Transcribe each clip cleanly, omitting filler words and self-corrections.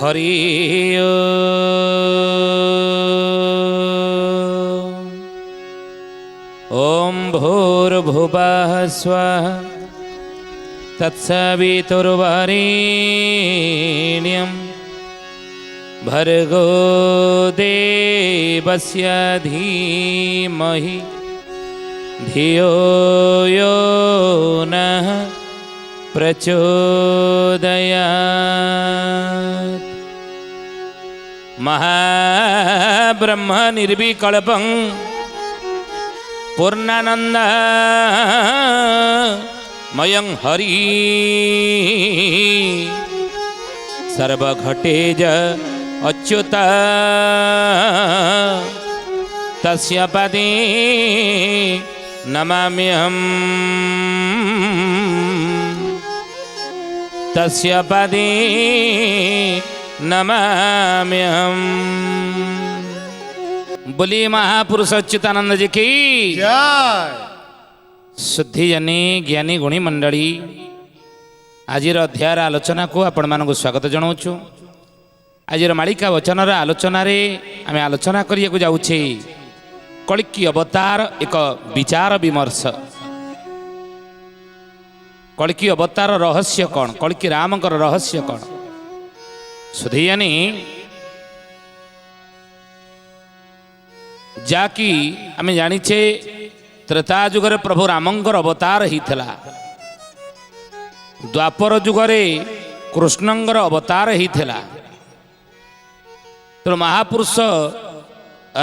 हरि ओम भूर्भुवः स्वः तत्सवितुर्वरेण्यं भर्गो देवस्य धीमहि धियो यो नः प्रचोदयात्। महाब्रह्म निर्विकल्पं पूर्णानंद मयं हरि सर्वघटेज अच्युत तस्य पदे नमाम्यहम् तस्य पदे नमाम्यहम्। बोली महापुरुष अच्युतानंद जी की जय। शुद्धि जनी ज्ञानी गुणी मंडली आज अध्यायर आलोचना को आपण मानक स्वागत जनाऊँ। आज मालिका वचनर आलोचन आम आलोचना करने को जाऊे कल्कि अवतार एक विचार विमर्श। कल्कि अवतार रहस्य कौन, कल्कि रामकर रहस्य कौन। शुद्धि जानी जाकि आम जाचे त्रेता जुगरे प्रभु रामंकर अवतार होता, द्वापर जुगरे कृष्णंकर अवतार होता। तो महापुरुष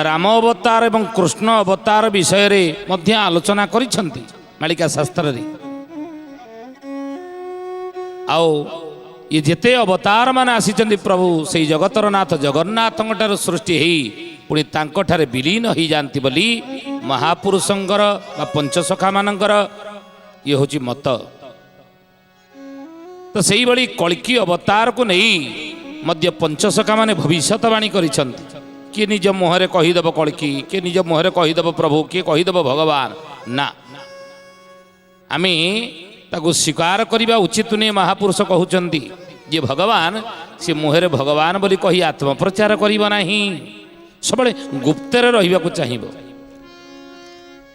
राम अवतार एवं कृष्ण अवतार विषय रे मध्य आलोचना करिसेंती मालिका शास्त्र रे। आओ ये जेते अवतार मान आसीचंती प्रभु से जगतर नाथ जगन्नाथंठार सृष्टि हेई पुणी तांकोठारे विलीन हो जाती बोली महापुरुषंकर पंचसखा मानकर ये होची मत। तो सही बड़ी कल्कि अवतार को नहीं मध्य पंचसखा माने भविष्यवाणी करिसेंती। किए निज मुहरे कहीदेव कल्कि, किए निज मुहरे कहीदेव प्रभु, किए कहीदेव भगवान। ना आमे ताकू स्वीकार करने उचित नहीं। महापुरुष कहउचंती जे भगवान से मुहरे भगवान बोली कही आत्मप्रचार करिबो नाही, सबले गुप्तर रहिबाकू चाहिबो।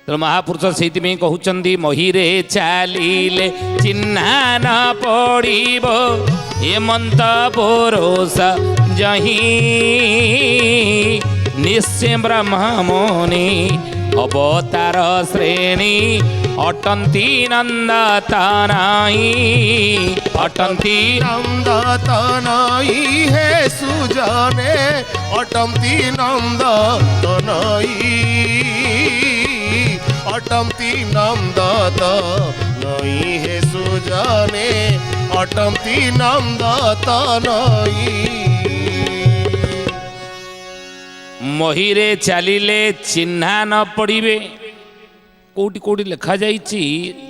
तो महापुरुष से कहउचंती महीरे चालिले चिन्हा न पड़िबो हेमंत पुरुष जही निश्चय ब्रह्ममुनि अवतार श्रेणी अटंती नंदतनाई अटंती नंदतनाई हे सुजाने अटंती नंदतनाई अटंती नंदतनाई हे सुजाने अटंती नंदतनाई। महीरे चालिले चिन्हा न पड़िबे कोटी कोटी लेखा जाइछि।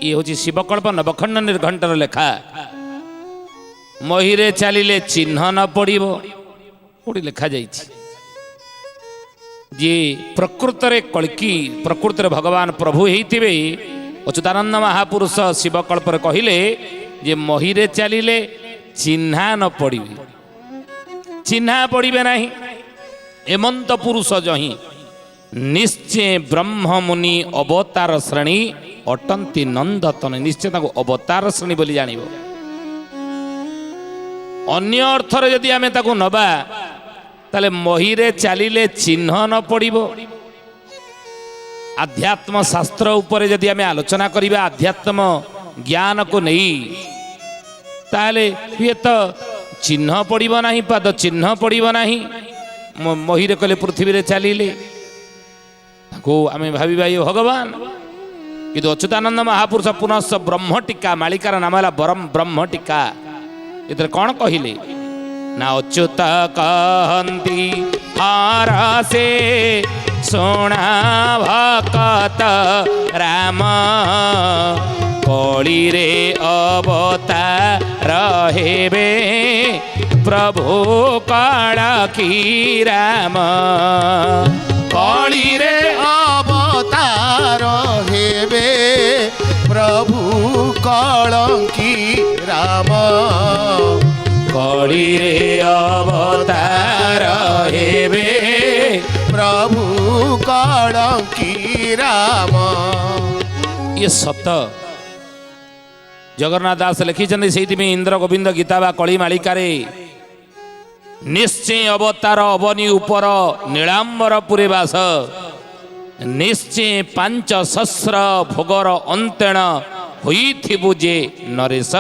ये हूँ शिवकल्प नवखंड निर्घंटर लेखा। महीरे चालिले चिन्ह न पड़िबो कोटी लेखा जाइछि। जे प्रकृत रे कल्कि प्रकृत रे भगवान प्रभु हेइथिबे अच्युतानंद महापुरुष शिवकल्प रे कहिले जे महीरे चालिले चिन्हा न पड़िबे, चिन्हा पड़िबे नाही। हेमंत पुरुष जही निश्चय ब्रह्म मुनि अवतार श्रेणी अटंती नंदतन निश्चय अवतार श्रेणी बोली जानिब। अन्य अर्थर यदि आमे ताकू नबा ताले महीरे चालिले चिन्ह न पड़िबो। आध्यात्म शास्त्र उपरे यदि आमे आलोचना करिबा आध्यात्म ज्ञान को नहीं ताले हुए तो चिन्ह पड़िबो नाही, पाद चिन्ह पड़िबो नाही। महीरे कले पृथ्वी रे चालिले को आमे भाविबा ये भगवान। किंतु अच्युतानंद महापुरुष पुनः ब्रह्म टीका मालिकार नाम है बरम ब्रह्म टीका। इधर कौन कहिले ना अच्युत कहती हारा से सोना भकत राम कली रे अवतार हेबे प्रभु कल्कि राम कली रे अवतार हेबे प्रभु कल्कि राम କଳିରେ ଅବତାର ହେବେ ପ୍ରଭୁ କଳଙ୍କି ରାମ। ଇଏ ସତ। ଜଗନ୍ନାଥ ଦାସ ଲେଖିଛନ୍ତି ସେଇଥିପାଇଁ ଇନ୍ଦ୍ର ଗୋବିନ୍ଦ ଗୀତା ବା କଳି ମାଳିକାରେ ନିଶ୍ଚୟ ଅବତାର ଅବନି ଉପର ନୀଳାମ୍ବର ପୁରେ ବାସ ନିଶ୍ଚୟ 5,000 ଭୋଗର ଅନ୍ତେଣ ହୋଇଥିବୁ ଯେ ନରେଶ।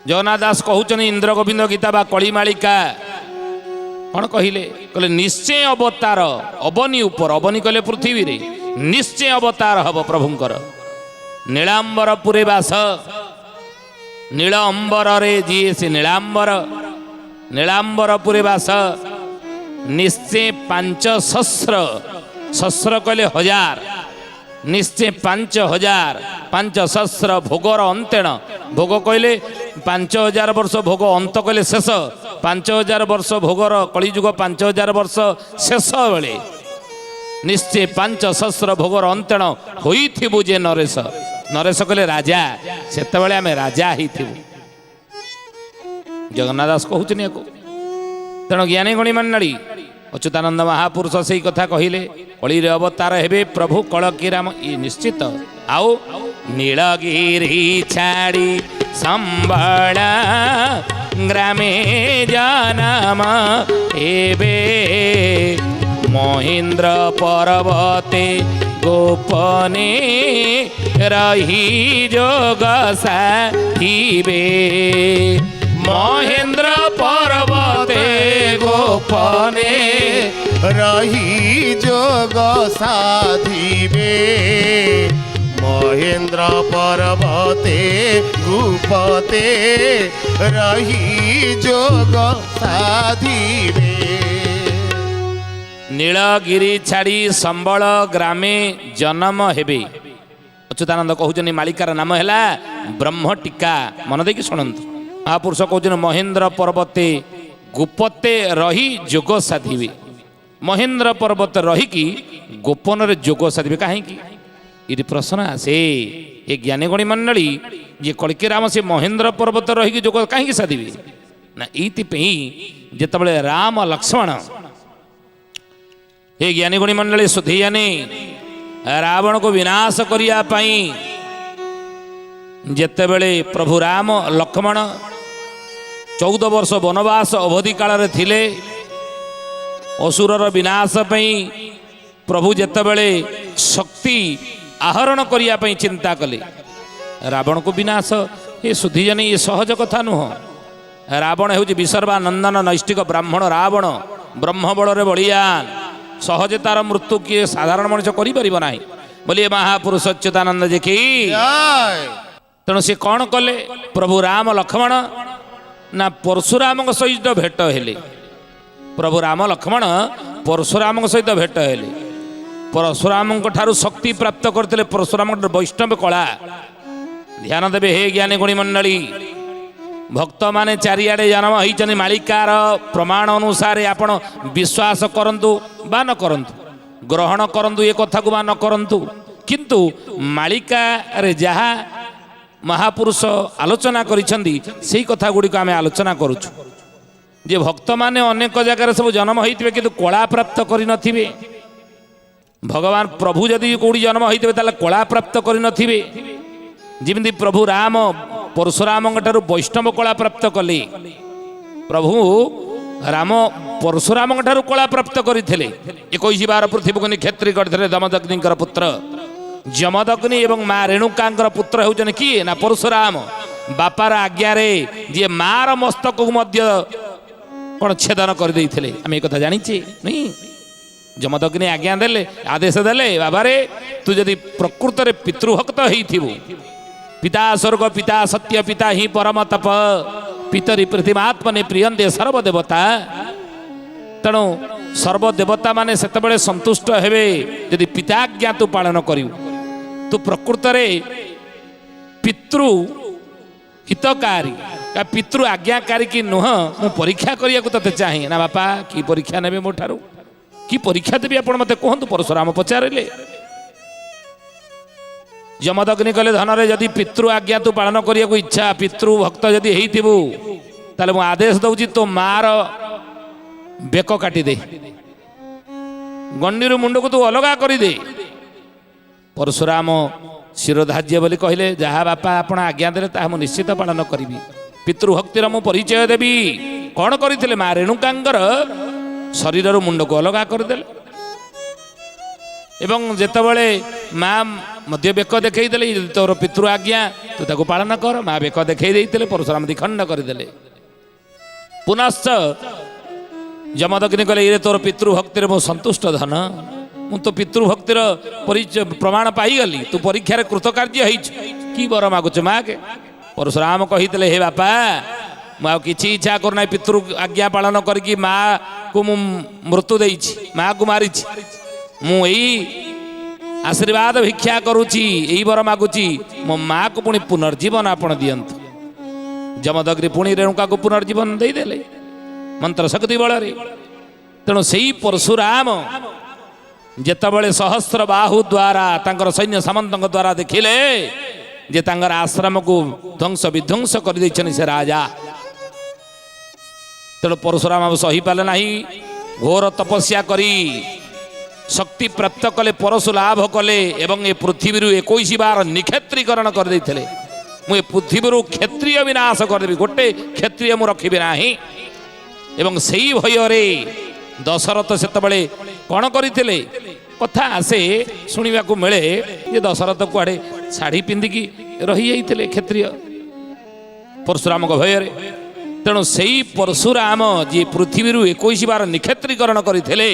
ଜଗନ୍ନାଥ ଦାସ କହୁଛନ୍ତି ଇନ୍ଦ୍ର ଗୋବିନ୍ଦ ଗୀତା ବା କଳି ମାଳିକା କ'ଣ କହିଲେ? କହିଲେ ନିଶ୍ଚୟ ଅବତାର ଅବନି ଉପର, ଅବନି କହିଲେ ପୃଥିବୀରେ, ନିଶ୍ଚୟ ଅବତାର ହବ ପ୍ରଭୁଙ୍କର। ନୀଳାମ୍ବର ପୁରେ ବାସ, ନୀଳ ଅମ୍ବରରେ ଯିଏ ସେ ନୀଳାମ୍ବର, ନୀଳାମ୍ବର ପୁରେ ବାସ ନିଶ୍ଚୟ 5,000, ସହସ୍ର କହିଲେ 1000, ନିଶ୍ଚୟ 5,000, 5,000 ଭୋଗର ଅନ୍ତେଣ, ଭୋଗ କହିଲେ 5,000 ବର୍ଷ ଭୋଗ, ଅନ୍ତ କହିଲେ ଶେଷ, 5,000 ବର୍ଷ ଭୋଗର କଳିଯୁଗ 5,000 ବର୍ଷ ଶେଷ ବେଳେ ନିଶ୍ଚୟ 5,000 ଭୋଗର ଅନ୍ତେଣ ହୋଇଥିବୁ ଯେ ନରେଶ। ନରେଶ କହିଲେ ରାଜା, ସେତେବେଳେ ଆମେ ରାଜା ହେଇଥିବୁ। ଜଗନ୍ନାଥ ଦାସ କହୁଛନ୍ତି ୟାକୁ। ତେଣୁ ଜ୍ଞାନୀ ଗଣି ମଣ୍ଡଳୀ ଅଚ୍ୟୁତାନନ୍ଦ ମହାପୁରୁଷ ସେଇ କଥା କହିଲେ, କଳିରେ ଅବତାର ହେବେ ପ୍ରଭୁ କଳକି ରାମ। ଇଏ ନିଶ୍ଚିତ। ଆଉ ନୀଳଗିରି ଛାଡ଼ି ସମ୍ବଳ ଗ୍ରାମେ ଜନମ ହେବେ ମହେନ୍ଦ୍ର ପର୍ବତେ ଗୋପନେ ରହି ଯୋଗ ସାଧିବେ। ମହେନ୍ଦ୍ର ପର୍ବତେ ଗୋପନେ ରହି ଯୋଗ ସାଧିବେ। ମହେନ୍ଦ୍ର ପର୍ବତେ ଗୁପତେ ରହି ଯୋଗ ସାଧିବେ। ନୀଳଗିରି ଛାଡ଼ି ସମ୍ବଳ ଗ୍ରାମେ ଜନମ ହେବେ। ଅଚ୍ୟୁତାନନ୍ଦ କହୁଛନ୍ତି ମାଳିକାର ନାମ ହେଲା ବ୍ରହ୍ମଟିକା। ମନ ଦେଇକି ଶୁଣନ୍ତୁ। ମହାପୁରୁଷ କହୁଛନ୍ତି ମହେନ୍ଦ୍ର ପର୍ବତେ ଗୋପତେ ରହି ଯୋଗ ସାଧିବେ। ମହେନ୍ଦ୍ର ପର୍ବତ ରହିକି ଗୋପନରେ ଯୋଗ ସାଧିବେ। କାହିଁକି? ଏଠି ପ୍ରଶ୍ନ ଆସେ। ଏ ଜ୍ଞାନୀଗଣୀ ମଣ୍ଡଳୀ ଯିଏ କଳକି ରାମ ସେ ମହେନ୍ଦ୍ର ପର୍ବତ ରହିକି ଯୋଗ କାହିଁକି ସାଧିବେ? ନା ଏଇଥିପାଇଁ ଯେତେବେଳେ ରାମ ଲକ୍ଷ୍ମଣ ଏ ଜ୍ଞାନୀଗଣୀ ମଣ୍ଡଳୀ ସୁଧିୟାନି ରାବଣକୁ ବିନାଶ କରିବା ପାଇଁ ଯେତେବେଳେ ପ୍ରଭୁ ରାମ ଲକ୍ଷ୍ମଣ 14 ବର୍ଷ ବନବାସ ଅବଧି କାଳରେ ଥିଲେ, ଅସୁରର ବିନାଶ ପାଇଁ ପ୍ରଭୁ ଯେତେବେଳେ ଶକ୍ତି ଆହରଣ କରିବା ପାଇଁ ଚିନ୍ତା କଲେ, ରାବଣକୁ ବିନାଶ ଏ ସୁଧିଜାନି ଏ ସହଜ କଥା ନୁହଁ। ରାବଣ ହେଉଛି ବିସର୍ବା ନନ୍ଦନ ନୈଷ୍ଠିକ ବ୍ରାହ୍ମଣ ରାବଣ, ବ୍ରହ୍ମବଳରେ ବଳିୟାନ। ସହଜେ ତାର ମୃତ୍ୟୁ କିଏ ସାଧାରଣ ମଣିଷ କରିପାରିବ ନାହିଁ ବୋଲି ମହାପୁରୁଷ ଅଚ୍ୟୁତାନନ୍ଦ ଯେ କି। ତେଣୁ ସେ କ'ଣ କଲେ? ପ୍ରଭୁ ରାମ ଲକ୍ଷ୍ମଣ ନା ପରଶୁରାମଙ୍କ ସହିତ ଭେଟ ହେଲେ। ପ୍ରଭୁ ରାମ ଲକ୍ଷ୍ମଣ ପରଶୁରାମଙ୍କ ସହିତ ଭେଟ ହେଲେ। ପରଶୁରାମଙ୍କ ଠାରୁ ଶକ୍ତି ପ୍ରାପ୍ତ କରିଥିଲେ। ପରଶୁରାମଙ୍କ ବୈଷ୍ଣବ କଳା। ଧ୍ୟାନ ଦେବେ ହେ ଜ୍ଞାନୀ ଗୁଣୀ ମଣ୍ଡଳୀ। ଭକ୍ତମାନେ ଚାରିଆଡ଼େ ଜନ୍ମ ହେଇଛନ୍ତି। ମାଳିକାର ପ୍ରମାଣ ଅନୁସାରେ ଆପଣ ବିଶ୍ୱାସ କରନ୍ତୁ ବା ନ କରନ୍ତୁ, ଗ୍ରହଣ କରନ୍ତୁ ଏ କଥାକୁ ବା ନ କରନ୍ତୁ, କିନ୍ତୁ ମାଳିକାରେ ଯାହା ମହାପୁରୁଷ ଆଲୋଚନା କରିଛନ୍ତି ସେଇ କଥା ଗୁଡ଼ିକ ଆମେ ଆଲୋଚନା କରୁଛୁ। ଯେ ଭକ୍ତମାନେ ଅନେକ ଜାଗାରେ ସବୁ ଜନ୍ମ ହେଇଥିବେ କିନ୍ତୁ କଳା ପ୍ରାପ୍ତ କରିନଥିବେ। ଭଗବାନ ପ୍ରଭୁ ଯଦି କେଉଁଠି ଜନ୍ମ ହେଇଥିବେ ତାହେଲେ କଳା ପ୍ରାପ୍ତ କରିନଥିବେ। ଯେମିତି ପ୍ରଭୁ ରାମ ପରଶୁରାମଙ୍କ ଠାରୁ ବୈଷ୍ଣବ କଳା ପ୍ରାପ୍ତ କଲେ। ପ୍ରଭୁ ରାମ ପରଶୁରାମଙ୍କ ଠାରୁ କଳା ପ୍ରାପ୍ତ କରିଥିଲେ। 21 ବାର ପୃଥିବୀକୁ କ୍ଷେତ୍ରୀ କରିଥିଲେ ଦମଦଗ୍ନିଙ୍କର ପୁତ୍ର। ଯମଦଗ୍ନି ଏବଂ ମା ରେଣୁକାଙ୍କର ପୁତ୍ର ହେଉଛନ୍ତି କିଏ? ନା ପରଶୁରାମ। ବାପାର ଆଜ୍ଞାରେ ଯିଏ ମାର ମସ୍ତକକୁ ମଧ୍ୟ କ'ଣ ଛେଦନ କରିଦେଇଥିଲେ। ଆମେ ଏ କଥା ଜାଣିଛେ ନାଇଁ? ଯମଦଗ୍ନି ଆଜ୍ଞା ଦେଲେ, ଆଦେଶ ଦେଲେ, ବାବାରେ ତୁ ଯଦି ପ୍ରକୃତରେ ପିତୃଭକ୍ତ ହେଇଥିବୁ, ପିତା ସ୍ୱର୍ଗ ପିତା ସତ୍ୟ ପିତା ହିଁ ପରମ ତପ ପିତରି ପୃଥିମାତ୍ମନେ ପ୍ରିୟନ୍ତେ ସର୍ବଦେବତା। ତେଣୁ ସର୍ବଦେବତା ମାନେ ସେତେବେଳେ ସନ୍ତୁଷ୍ଟ ହେବେ ଯଦି ପିତାଜ୍ଞା ତୁ ପାଳନ କରିବୁ। ତୁ ପ୍ରକୃତରେ ପିତୃ ହିତକାରୀ ପିତୃ ଆଜ୍ଞାକାରୀ କି ନୁହଁ, ମୁଁ ପରୀକ୍ଷା କରିବାକୁ ତତେ ଚାହେଁ। ନା ବାପା କି ପରୀକ୍ଷା ନେବେ ମୋ ଠାରୁ? କି ପରୀକ୍ଷା ଦେବି ଆପଣ ମୋତେ କୁହନ୍ତୁ? ପରଶୁରାମ ପଚାରିଲେ। ଯମଦଗ୍ନି କହିଲେ ଧନରେ ଯଦି ପିତୃ ଆଜ୍ଞା ତୁ ପାଳନ କରିବାକୁ ଇଚ୍ଛା ପିତୃ ଭକ୍ତ ଯଦି ହେଇଥିବୁ ତାହେଲେ ମୁଁ ଆଦେଶ ଦଉଛି ତୋ ମାର ବେକ କାଟିଦେ ଗଣ୍ଡିରୁ ମୁଣ୍ଡକୁ ତୁ ଅଲଗା କରିଦେ। ପରଶୁରାମ ଶିରୋଧାର୍ଯ୍ୟ ବୋଲି କହିଲେ ଯାହା ବାପା ଆପଣ ଆଜ୍ଞା ଦେଲେ ତାହା ମୁଁ ନିଶ୍ଚିତ ପାଳନ କରିବି। ପିତୃଭକ୍ତିର ମୁଁ ପରିଚୟ ଦେବି। କ'ଣ କରିଥିଲେ ମା ରେଣୁକାଙ୍କର ଶରୀରରୁ ମୁଣ୍ଡକୁ ଅଲଗା କରିଦେଲେ ଏବଂ ଯେତେବେଳେ ମା ମଧ୍ୟ ବେକ ଦେଖେଇ ଦେଲେ ତୋର ପିତୃ ଆଜ୍ଞା ତୁ ତାକୁ ପାଳନ କର। ମା ବେକ ଦେଖେଇ ଦେଇଥିଲେ ପରଶୁରାମ ଦ୍ୱିଖଣ୍ଡ କରିଦେଲେ। ପୁନଶ୍ଚ ଯମଦଗ୍ନି କହିଲେ ଏଇରେ ତୋର ପିତୃଭକ୍ତିରେ ମୁଁ ସନ୍ତୁଷ୍ଟ ଧନ ମୁଁ ତ ପିତୃଭକ୍ତିର ପରିଚୟ ପ୍ରମାଣ ପାଇଗଲି ତୁ ପରୀକ୍ଷାରେ କୃତକାର୍ଯ୍ୟ ହେଇଛୁ କି ବର ମାଗୁଛୁ ମାଗେ। ପରଶୁରାମ କହିଥିଲେ ହେ ବାପା ମୁଁ ଆଉ କିଛି ଇଚ୍ଛା କରୁନାହିଁ ପିତୃ ଆଜ୍ଞା ପାଳନ କରିକି ମାକୁ ମୁଁ ମୃତ୍ୟୁ ଦେଇଛି ମାକୁ ମାରିଛି ମୁଁ ଏଇ ଆଶୀର୍ବାଦ ଭିକ୍ଷା କରୁଛି ଏଇ ବର ମାଗୁଛି ମୋ ମାକୁ ପୁଣି ପୁନର୍ଜୀବନ ଆପଣ ଦିଅନ୍ତୁ। ଯମଦଗ୍ନି ପୁଣି ରେଣୁକାକୁ ପୁନର୍ଜୀବନ ଦେଇଦେଲେ ମନ୍ତ୍ର ଶକ୍ତି ବଳରେ। ତେଣୁ ସେଇ ପରଶୁରାମ ଯେତେବେଳେ ସହସ୍ର ବାହୁ ଦ୍ୱାରା ତାଙ୍କର ସୈନ୍ୟ ସାମନ୍ତଙ୍କ ଦ୍ୱାରା ଦେଖିଲେ ଯେ ତାଙ୍କର ଆଶ୍ରମକୁ ଧ୍ୱଂସ ବିଧ୍ୱଂସ କରିଦେଇଛନ୍ତି ସେ ରାଜା। ତେଣୁ ପରଶୁରାମ ସହିପାରିଲେ ନାହିଁ ଘୋର ତପସ୍ୟା କରି ଶକ୍ତି ପ୍ରାପ୍ତ କଲେ ପରଶୁ ଲାଭ କଲେ ଏବଂ ଏ ପୃଥିବୀରୁ 21 ବାର ନିକ୍ଷେତ୍ରୀକରଣ କରିଦେଇଥିଲେ। ମୁଁ ଏ ପୃଥିବୀରୁ କ୍ଷତ୍ରିୟ ବିନାଶ କରିଦେବି ଗୋଟେ କ୍ଷତ୍ରିୟ ମୁଁ ରଖିବି ନାହିଁ। ଏବଂ ସେଇ ଭୟରେ ଦଶରଥ ସେତେବେଳେ କ'ଣ କରିଥିଲେ କଥା ଆସେ ଶୁଣିବାକୁ ମିଳେ ଯେ ଦଶରଥ କୁଆଡ଼େ ଶାଢ଼ୀ ପିନ୍ଧିକି ରହିଯାଇଥିଲେ କ୍ଷତ୍ରିୟ ପରଶୁରାମଙ୍କ ଭୟରେ। ତେଣୁ ସେଇ ପରଶୁରାମ ଯିଏ ପୃଥିବୀରୁ 21 ବାର ନିକ୍ଷେତ୍ରୀକରଣ କରିଥିଲେ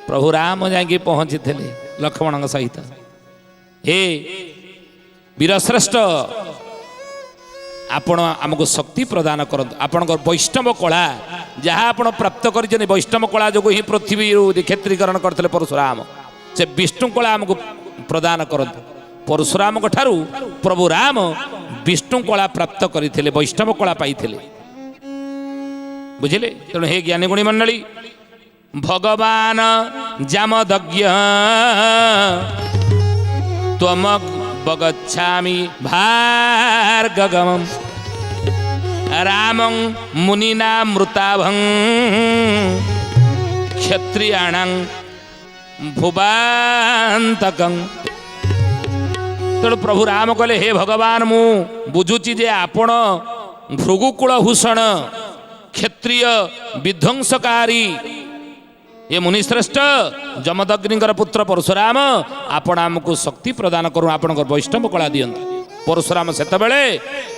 ପ୍ରଭୁ ରାମ ଯାଇକି ପହଞ୍ଚିଥିଲେ ଲକ୍ଷ୍ମଣଙ୍କ ସହିତ। ହେ ବୀରଶ୍ରେଷ୍ଠ ଆପଣ ଆମକୁ ଶକ୍ତି ପ୍ରଦାନ କରନ୍ତୁ ଆପଣଙ୍କର ବୈଷ୍ଣବ କଳା ଯାହା ଆପଣ ପ୍ରାପ୍ତ କରିଛନ୍ତି ବୈଷ୍ଣବ କଳା ଯୋଗୁଁ ହିଁ ପୃଥିବୀରୁ ନିକ୍ଷେତ୍ରୀକରଣ କରିଥିଲେ ପରଶୁରାମ ସେ ବିଷ୍ଣୁ କଳା ଆମକୁ ପ୍ରଦାନ କରନ୍ତୁ। ପରଶୁରାମଙ୍କ ଠାରୁ ପ୍ରଭୁ ରାମ ବିଷ୍ଣୁ କଳା ପ୍ରାପ୍ତ କରିଥିଲେ ବୈଷ୍ଣବ କଳା ପାଇଥିଲେ ବୁଝିଲେ। ତେଣୁ ହେ ଜ୍ଞାନୀ ଗୁଣୀ ମଣ୍ଡଳୀ ଭଗବାନ ଜାମଦଗ୍ନ୍ୟ ତ୍ୱମ ବଗଚ୍ଛାମି ଭାର୍ଗଗମଂ ରାମଂ ମୁନିନା ମୃତାଭଂ କ୍ଷତ୍ରିୟାଣାଂ ଭୁବାନ୍ତକଂ। ତେଣୁ ପ୍ରଭୁ ରାମ କହିଲେ ହେ ଭଗବାନ ମୁଁ ବୁଝୁଛି ଯେ ଆପଣ ଭୃଗୁକୁଳ ଭୂଷଣ କ୍ଷତ୍ରିୟ ବିଧ୍ୱଂସକାରୀ ଏ ମୁନିଶ୍ରେଷ୍ଠ ଯମଦଗ୍ନିଙ୍କର ପୁତ୍ର ପରଶୁରାମ ଆପଣ ଆମକୁ ଶକ୍ତି ପ୍ରଦାନ କରୁ ଆପଣଙ୍କର ବୈଷ୍ଣବ କଳା ଦିଅନ୍ତୁ। ପରଶୁରାମ ସେତେବେଳେ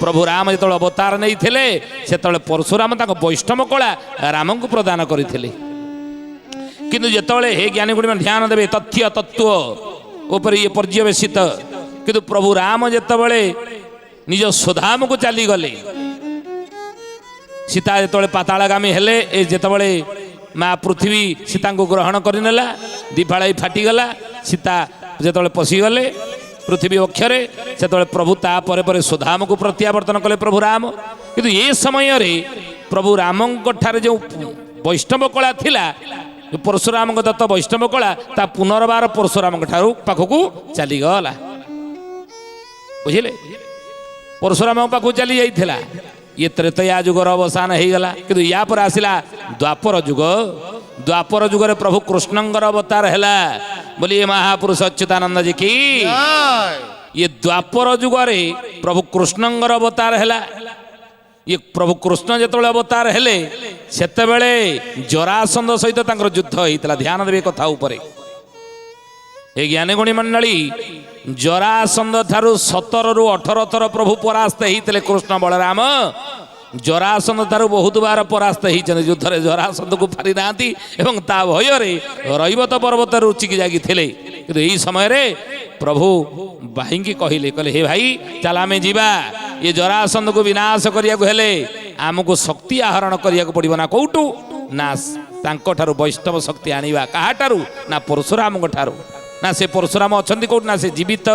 ପ୍ରଭୁ ରାମ ଯେତେବେଳେ ଅବତାର ନେଇଥିଲେ ସେତେବେଳେ ପରଶୁରାମ ତାଙ୍କ ବୈଷ୍ଣବ କଳା ରାମଙ୍କୁ ପ୍ରଦାନ କରିଥିଲେ। କିନ୍ତୁ ଯେତେବେଳେ ହେ ଜ୍ଞାନୀ ଗୁଣୀ ଧ୍ୟାନ ଦେବେ ତଥ୍ୟ ତତ୍ତ୍ୱ ଉପରେ ଇଏ ପର୍ଯ୍ୟବେସିତ କିନ୍ତୁ ପ୍ରଭୁ ରାମ ଯେତେବେଳେ ନିଜ ସ୍ୱଧାମକୁ ଚାଲିଗଲେ ସୀତା ଯେତେବେଳେ ପାତାଳଗାମୀ ହେଲେ ଏ ଯେତେବେଳେ ମା ପୃଥିବୀ ସୀତାଙ୍କୁ ଗ୍ରହଣ କରିନେଲା ଦିଫାଳେଇ ଫାଟିଗଲା ସୀତା ଯେତେବେଳେ ପଶିଗଲେ ପୃଥିବୀ ଅକ୍ଷରେ ସେତେବେଳେ ପ୍ରଭୁ ତାପରେ ପରେ ସୁଧାମକୁ ପ୍ରତ୍ୟାବର୍ତ୍ତନ କଲେ ପ୍ରଭୁ ରାମ। କିନ୍ତୁ ଏ ସମୟରେ ପ୍ରଭୁ ରାମଙ୍କ ଠାରେ ଯେଉଁ ବୈଷ୍ଣବ କଳା ଥିଲା ପରଶୁରାମଙ୍କ ଦତ୍ତ ବୈଷ୍ଣବ କଳା ତା ପୁନର୍ବାର ପରଶୁରାମଙ୍କ ଠାରୁ ପାଖକୁ ଚାଲିଗଲା ବୁଝିଲେ। ପରଶୁରାମଙ୍କ ପାଖକୁ ଚାଲି ଯାଇଥିଲା ये त्रेतया जुगर अवसान हो गला कि या पर आसला द्वापर जुग। द्वापर जुगर प्रभु कृष्णंकर अवतार है बोलिए महापुरुष अच्युतानंद जी की। ये द्वापर जुगरे प्रभु कृष्णंकर अवतार है। ये प्रभु कृष्ण जो अवतार हेले सेते बेले जरासंध सहित युद्ध होता। ध्यान देवे कथा उपरे ए ज्ञानी गुणी मंडली जरासंध ठारू 17 ରୁ 18 थर प्रभु परास्त होते कृष्ण बलराम। जरासंध ठारू बहुत बार परास्त होती युद्ध में जरासंध को फारी ना भय रईवत पर्वत रुचिकी जागिले। कि यही समय प्रभु भाई कहले कहले हे भाई चल आम जीवा ये जरासंध को विनाश करने आमको शक्ति आहरण करिया पड़ो ना कौटू ना तांको वैष्णव शक्ति आनिबा काहाठारू ना परशुराम ठारू ना से परशुराम अच्छा कौट ना से जीवित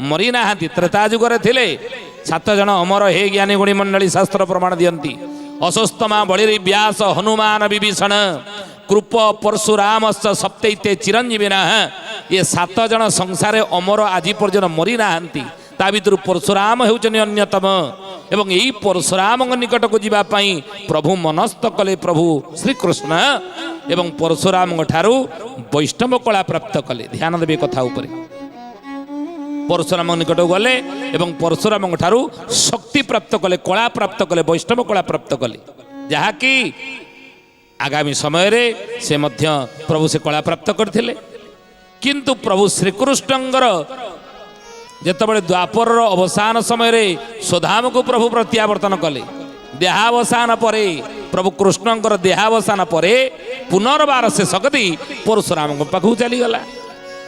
मरी ना त्रेता जुगरे थिले 7 जन अमर हे ज्ञानी गुणी मंडली शास्त्र प्रमाण दियंती। अश्वत्थामा बलि व्यास हनुमान विभीषण कृप परशुरामश्च सप्तैते चिरंजीविना ये 7 जन संसार अमर आज पर्यटन मरी ना ता भर परशुराम होउछनि अन्यतम एवं यही परशुराम निकट को जीवाई प्रभु मनस्थ कले प्रभु श्रीकृष्ण एवं परशुराम ठारू वैष्णव कला प्राप्त कले। ध्यान देवे कथा उपरे परशुराम निकट गले एवं परशुराम ठारू शक्ति प्राप्त कले कला प्राप्त कले वैष्णव कला प्राप्त कले जहाँकि आगामी समय रे से मध्य प्रभु से कला प्राप्त करथिले। किंतु प्रभु श्रीकृष्णଙ୍କର जेतबळे द्वापर अवसान समय रे स्वधाम को प्रभु प्रत्यावर्तन कले देहावसान परे प्रभु कृष्णଙ୍କର देहावसान परे पुनर्बार से सकती परशुराम पाखु चली गला।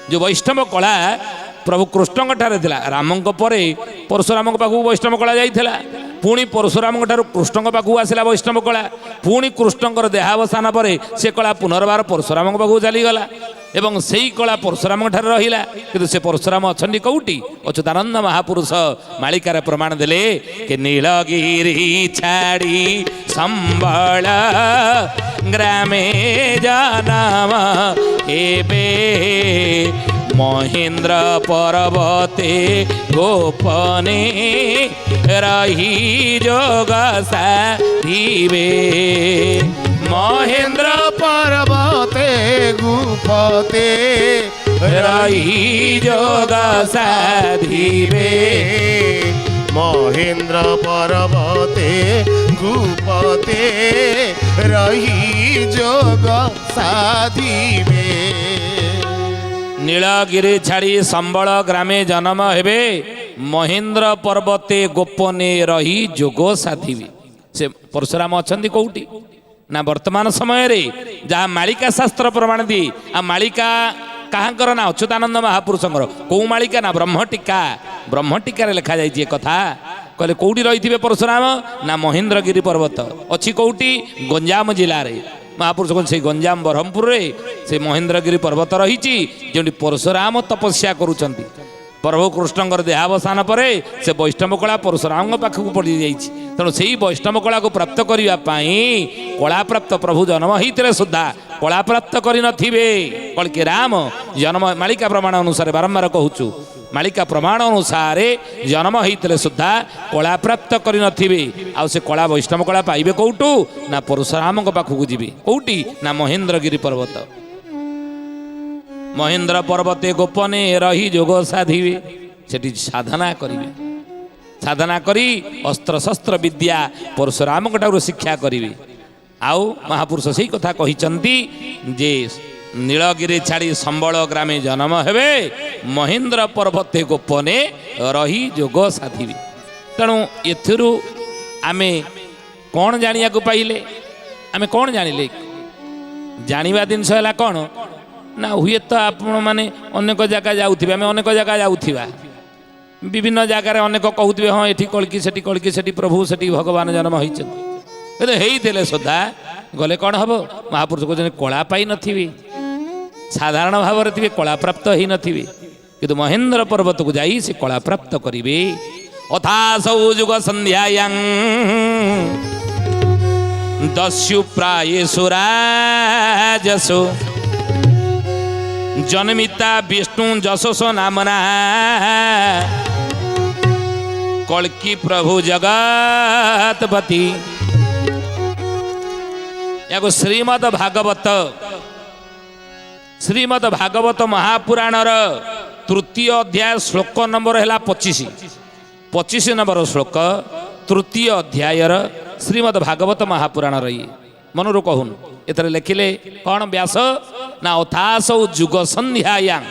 जो वैष्णव कला प्रभु कृष्ण ठारे थिला राम परे परशुराम पाखु वैष्णव कला जाइथिला पुणी परशुराम ठारू कृष्ण पाखु आसिला वैष्णव कला पुणी कृष्णଙ୍କର देहावसान परे से कला पुनर्बार परशुराम पाखु चली गला एवं सही कला परशुराम ठारे रहिला। किंतु से परशुराम अछंडी कौटी अच्युतानंद महापुरुष मालिकार प्रमाण देले कि नीलगिरी छाड़ी संबल ग्रामे जनाम एबे महेंद्र पर्वते गोपने रही जोग साधिबे महेंद्र पर्वते गुफते रही जोग साधिबे महेंद्र पर्वते गुफते रही जोग साधिबे। नीलगिरी छाड़ी संबल ग्रामे जन्म हेबे महेंद्र पर्वते गोपने रही जोग साधिबे। से परशुराम अछंती कौटी ना वर्तमान समय रे जहाँ मालिका शास्त्र प्रमाण दी आ मालिका कहांकर ना अच्युतानंद महापुरुषंकर कौ मालिका ना ब्रह्मटिका लिखा जाइए कथा कहले कौटी रही परशुराम ना महेंद्रगिरी पर्वत अच्छी कौटी गंजाम जिले में महापुरुष से गंजाम ब्रह्मपुर रे से महेंद्रगिरी पर्वत रही जो परशुराम तपस्या करुँच प्रभु कृष्णଙ୍କର देहावसान परे से वैष्णव कला परशुराम पाखक पड़ जाइए तेणु से वैष्णव कला को प्राप्त करने कला प्राप्त प्रभु जन्म होते सुधा कला प्राप्त करे कल के राम जन्म मालिका प्रमाण अनुसार बारंबार कहूँ मालिका प्रमाण अनुसार जन्म होते सुधा कला प्राप्त करे से कला वैष्णव कला पाइबे कौटू ना परशुराम पाखक जी कौटी ना महेंद्रगिरी पर्वत महेंद्र पर्वते गोपने रही जोग साधिबे सेठी साधना करिवे साधना करी अस्त्र शस्त्र विद्या परशुराम ठाकुर शिक्षा करिवे। आउ महापुरुष सही कथा कहिचंती जे नीलगिरी छाड़ी संबल ग्रामे जन्म हेबे महेंद्र पर्वते गोपने रही जोग साधिबे। तेणु एथिरु आमे कौन जानिया को पाइले आमे कौन जानिले जानिबा जिनस है कौन ना हुए तो आपण मैंने अनेक जगह जाऊे आम अनेक जगह जाऊा विभिन्न जगार अनेक कहते हाँ ये कलकी से प्रभु से भगवान जन्म होते सुधा गले कौन हम महापुरुष कहते कला पाई नथिबे साधारण भाव थे कला प्राप्त हो नथिबे किंतु महेंद्र पर्वत को जाई से कला प्राप्त करिवे। अथासौ जुग संध्यायां दस्यु प्रायेषु राजसु जन्मिता विष्णु जशोसो नामना कल्की प्रभु जगतपति। या श्रीमद भागवत महापुराणर तृतीय अध्याय श्लोक नंबर है 25 नंबर श्लोक तृतीय अध्याय श्रीमद भागवत महापुराण रही मनरू कहून एथरे लिखिले कौन व्यास ना अथासौ जुग संध्यायां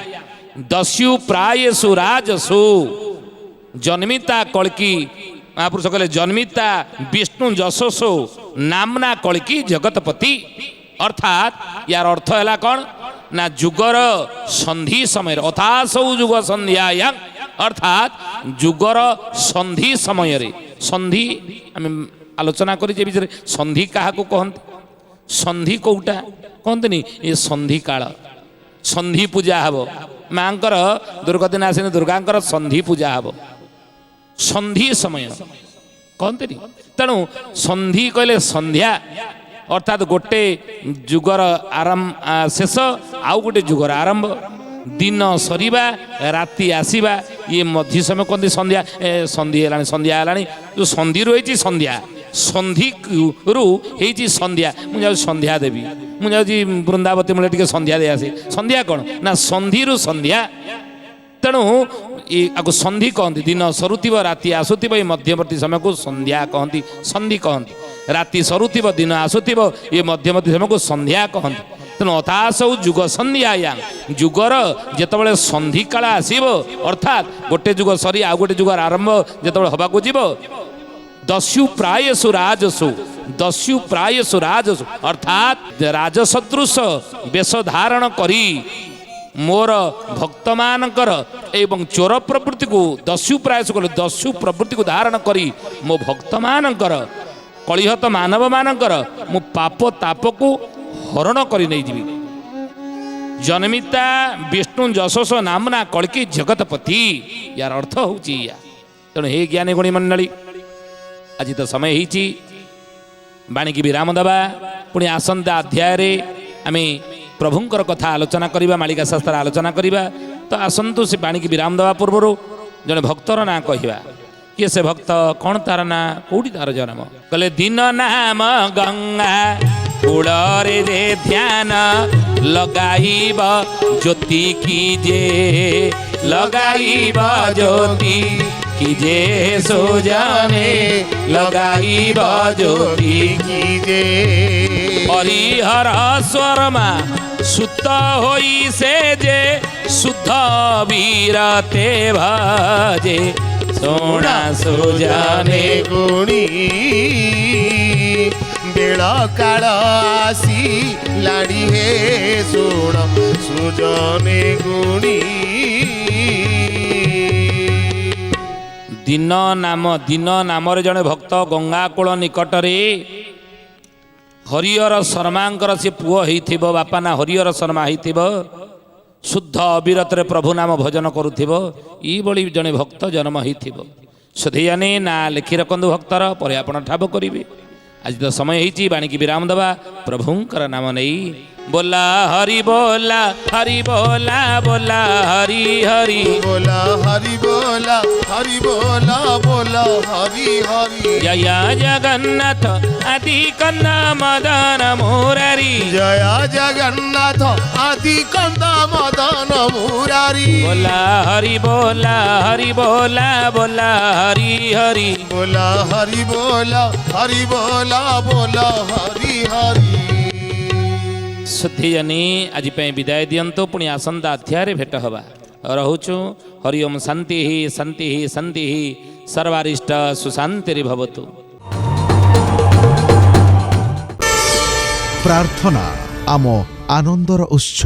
दस्यु प्रायेषु राजसु जन्मिता कल्की महापुरुष कहले जन्मिता विष्णु जशोसो नामना कल्की जगतपति। अर्थात यार अर्थ है कौन ना जुगर संधि समय अथासौ जुग संध्यायां अर्थात जुगर संधि समय संधि आम आलोचना करी विषय संधि क्या कहते संधि कौटा कहते ये संधि काल संधि पूजा हम माँ दुर्गदिन आसने दुर्गा संधि पूजा हम संधि समय कहते तेणु संधि कहले संध्या अर्थात गोटे जुगर आरंभ शेष आउ गोटे जुगर आरंभ दिन सरीबा राति आसीबा ये मध्य समय कहते संध्या संधि है संध्या है जो संधि रही संध्या संधि रु संध्या मुझे संध्या देवी मुझे वृंदावती मूल्य टे संध्या दे आसे संध्या कौन ना संधि रु संध्या तेणु आपको संधि कहती दिन सरुव राति आसुव ये मध्यवर्ती समय को संध्या कहती संधि कहती राति सरुव दिन आसुव ये मध्यवर्ती समय को संध्या कहती तेणु अतासौ जुग संध्याया जुगर जितेबाला संधि काल आसब अर्थात गोटे जुग सरी आउ गोटे जुगर आरंभ जिते हवा को जीव दस्यु प्रायसु राजसु दस्यु प्रायसु राजसु अर्थात राजसदृश वेश धारण करी मोर भक्त मानकर एवं चोर प्रवृत्ति को दस्यु प्रायस कले दस्यु प्रवृत्ति को धारण करी मो भक्त मानकर कलिहत मानव मानकर मु पाप ताप को हरण करी नहीं जीवी जन्मिता विष्णु जशोष नामना कलकी जगतपति यार अर्थ होची या तेणु हे ज्ञानी गुणी मंडली आज तो समय ही बाणी की विराम दबा पुणी आसंता अध्याय आम प्रभुंकर कथा आलोचना करवा मालिका शास्त्र आलोचना करवा तो आसतु से बाणी की विराम दबा पूर्व जड़े भक्तर ना कहवा किए से भक्त कौन तार ना कौटी तार जन्म कहले दिन नाम गंगा कूड़े रे ध्यान लगाइब ज्योति की जे लगाइब ज्योति की जे सो जाने लगाइब ज्योति की जे हरिहर स्वरमा सुत होई से जे शुद्ध वीरते भजे सोना सो जाने गुणी बेल काल आसी लाड़ी हे सोण सुजने गुणी दिन नाम जड़े भक्त गंगा कूल निकटरे हरिहर शर्मांकर से पुओ होइथिबो बापा ना हरिहर शर्मा होइथिबो शुद्ध अविरत प्रभु नाम भजन करुथिब ई बड़ी जड़े भक्त जन्म होइथिबो सुधैयाने ना लिखि रखंदु भक्तर पर आपण ठाब करिवे आज तो समय होइछि बाणी की विराम दबा प्रभुंकर नाम नहीं बोला हरि बोला हरि बोला बोला हरि हरि बोला हरि बोला हरि बोला बोला हरि हरि जय जगन्नाथ आदि कन्ना मदन मुरारी जय जगन्नाथ आदि कन्ना मदन मुरारी बोला हरि बोला हरि बोला बोला हरि हरि बोला हरि बोला हरि बोला बोला हरि हरि सुधीजनी आज विदाय दियंतु पुणी आसंता अध्याय भेट हवा रोचु हरि ओम शांति शांति शांति सर्वारिष्ट सुशांति भवतु। प्रार्थना आम आनंदर उत्स।